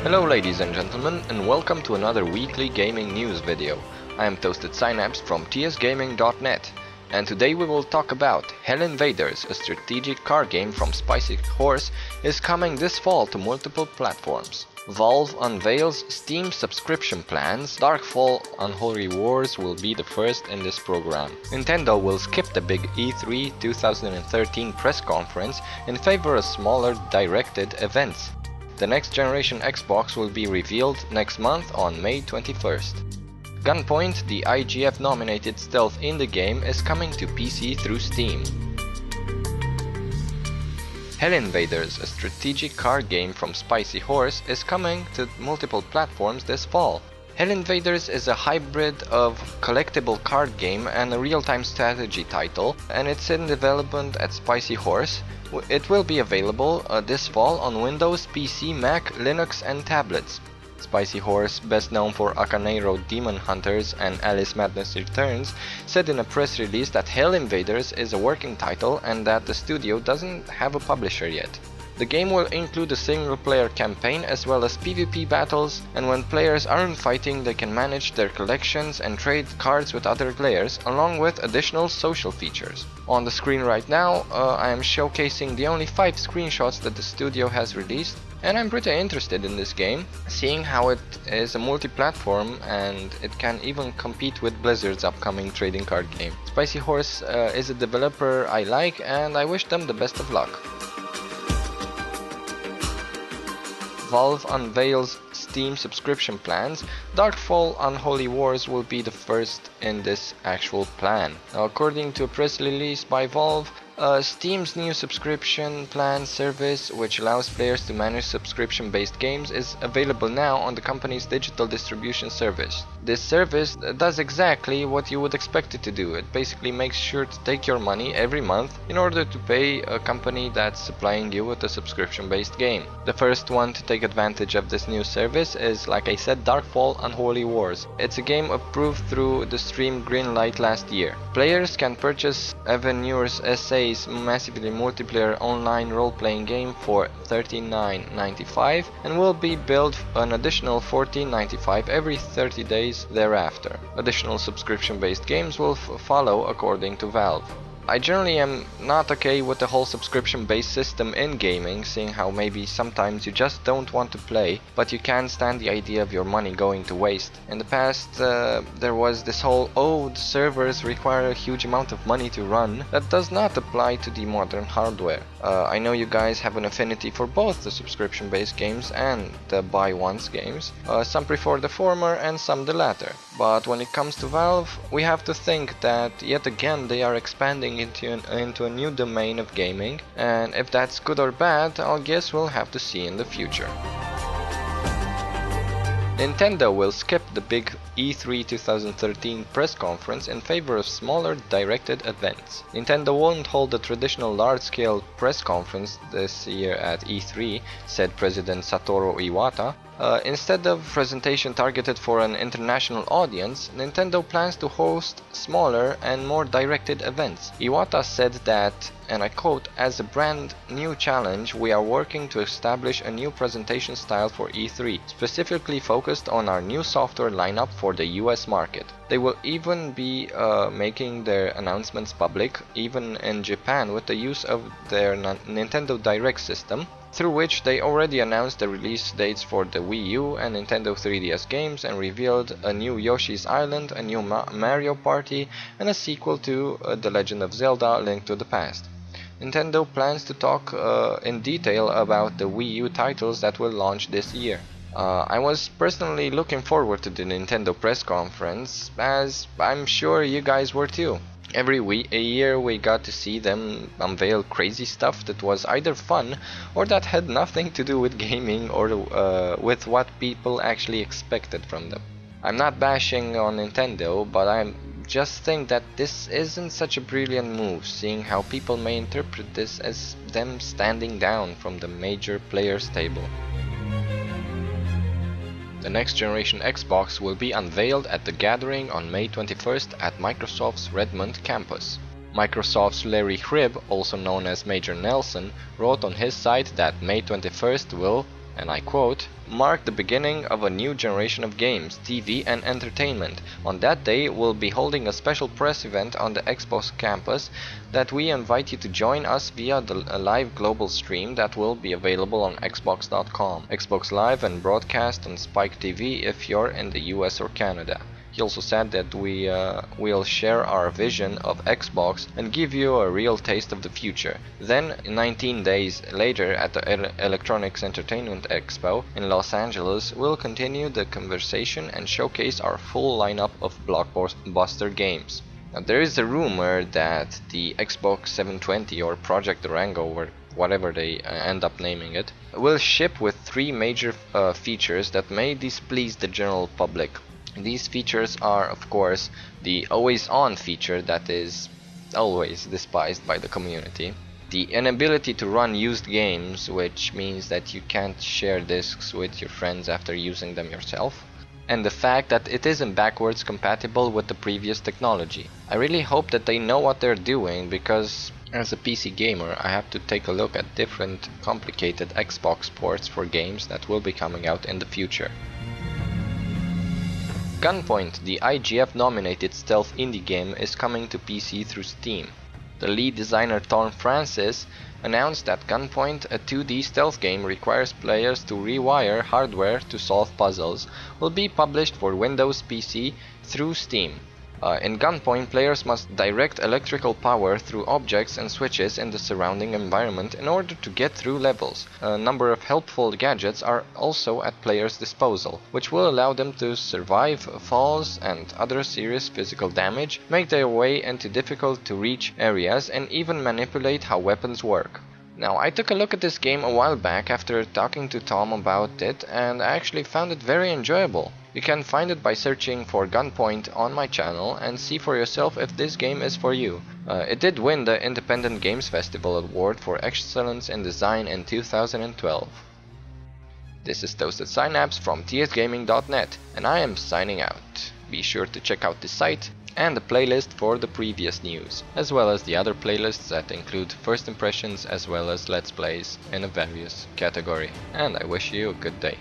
Hello ladies and gentlemen, and welcome to another weekly gaming news video. I am Toasted Synapse from tsgaming.net, and today we will talk about Invaders, a strategic card game from Spicy Horse, is coming this fall to multiple platforms. Valve unveils Steam subscription plans. Darkfall Unholy Wars will be the first in this program. Nintendo will skip the big E3 2013 press conference in favor of smaller directed events. The next generation Xbox will be revealed next month on May 21st. Gunpoint, the IGF-nominated stealth indie game, is coming to PC through Steam. Invaders, a strategic card game from Spicy Horse, is coming to multiple platforms this fall. Invaders is a hybrid of collectible card game and a real-time strategy title, and it's in development at Spicy Horse. It will be available this fall on Windows, PC, Mac, Linux and tablets. Spicy Horse, best known for Akane Road Demon Hunters and Alice Madness Returns, said in a press release that Invaders is a working title and that the studio doesn't have a publisher yet. The game will include a single-player campaign as well as PvP battles, and when players aren't fighting they can manage their collections and trade cards with other players, along with additional social features. On the screen right now, I am showcasing the only 5 screenshots that the studio has released, and I'm pretty interested in this game, seeing how it is a multi-platform and it can even compete with Blizzard's upcoming trading card game. Spicy Horse is a developer I like, and I wish them the best of luck. Valve unveils Steam subscription plans. Darkfall Unholy Wars will be the first in this actual plan. Now, according to a press release by Valve, Steam's new subscription plan service, which allows players to manage subscription-based games, is available now on the company's digital distribution service. This service does exactly what you would expect it to do. It basically makes sure to take your money every month in order to pay a company that's supplying you with a subscription-based game. The first one to take advantage of this new service is, like I said, Darkfall Unholy Wars. It's a game approved through the Steam Greenlight last year. Players can purchase Evan Muir's Essay's massively multiplayer online role-playing game for $39.95 and will be billed an additional $14.95 every 30 days thereafter. Additional subscription-based games will follow, according to Valve. I generally am not okay with the whole subscription-based system in gaming, seeing how maybe sometimes you just don't want to play, but you can't stand the idea of your money going to waste. In the past, there was this whole, the servers require a huge amount of money to run. That does not apply to the modern hardware. I know you guys have an affinity for both the subscription-based games and the buy-once games. Some prefer the former and some the latter. But when it comes to Valve, we have to think that yet again they are expanding into a new domain of gaming, and if that's good or bad, I guess we'll have to see in the future. Nintendo will skip the big E3 2013 press conference in favor of smaller directed events. Nintendo won't hold a traditional large-scale press conference this year at E3, said President Satoru Iwata. Instead of presentation targeted for an international audience, Nintendo plans to host smaller and more directed events. Iwata said that, and I quote, "As a brand new challenge, we are working to establish a new presentation style for E3, specifically focused on our new software lineup for the US market. They will even be making their announcements public, even in Japan, with the use of their Nintendo Direct system, through which they already announced the release dates for the Wii U and Nintendo 3DS games and revealed a new Yoshi's Island, a new Mario Party, and a sequel to The Legend of Zelda: A Link to the Past." Nintendo plans to talk in detail about the Wii U titles that will launch this year. I was personally looking forward to the Nintendo press conference, as I'm sure you guys were too. Every year we got to see them unveil crazy stuff that was either fun or that had nothing to do with gaming or with what people actually expected from them. I'm not bashing on Nintendo, but I just think that this isn't such a brilliant move, seeing how people may interpret this as them standing down from the major players table. The next generation Xbox will be unveiled at the gathering on May 21st at Microsoft's Redmond campus. Microsoft's Larry Hryb, also known as Major Nelson, wrote on his site that May 21st will, and I quote, mark the beginning of a new generation of games, TV and entertainment. On that day, we'll be holding a special press event on the Xbox campus that we invite you to join us via a live global stream that will be available on Xbox.com, Xbox Live and broadcast on Spike TV if you're in the US or Canada. He also said that we'll share our vision of Xbox and give you a real taste of the future. Then, 19 days later at the Electronics Entertainment Expo in Los Angeles, we'll continue the conversation and showcase our full lineup of blockbuster games. Now, there is a rumor that the Xbox 720 or Project Durango, or whatever they end up naming it, will ship with 3 major features that may displease the general public. These features are, of course, the always-on feature that is always despised by the community, the inability to run used games, which means that you can't share discs with your friends after using them yourself, and the fact that it isn't backwards compatible with the previous technology. I really hope that they know what they're doing, because as a PC gamer I have to take a look at different complicated Xbox ports for games that will be coming out in the future. Gunpoint, the IGF-nominated stealth indie game, is coming to PC through Steam. The lead designer Tom Francis announced that Gunpoint, a 2D stealth game requires players to rewire hardware to solve puzzles, will be published for Windows PC through Steam. In Gunpoint, players must direct electrical power through objects and switches in the surrounding environment in order to get through levels. A number of helpful gadgets are also at players' disposal, which will allow them to survive falls and other serious physical damage, make their way into difficult to reach areas, and even manipulate how weapons work. Now, I took a look at this game a while back after talking to Tom about it, and I actually found it very enjoyable. You can find it by searching for Gunpoint on my channel and see for yourself if this game is for you. It did win the Independent Games Festival Award for Excellence in Design in 2012. This is Toasted Synapse from tsgaming.net, and I am signing out. Be sure to check out the site and the playlist for the previous news, as well as the other playlists that include first impressions as well as let's plays in a various category. And I wish you a good day.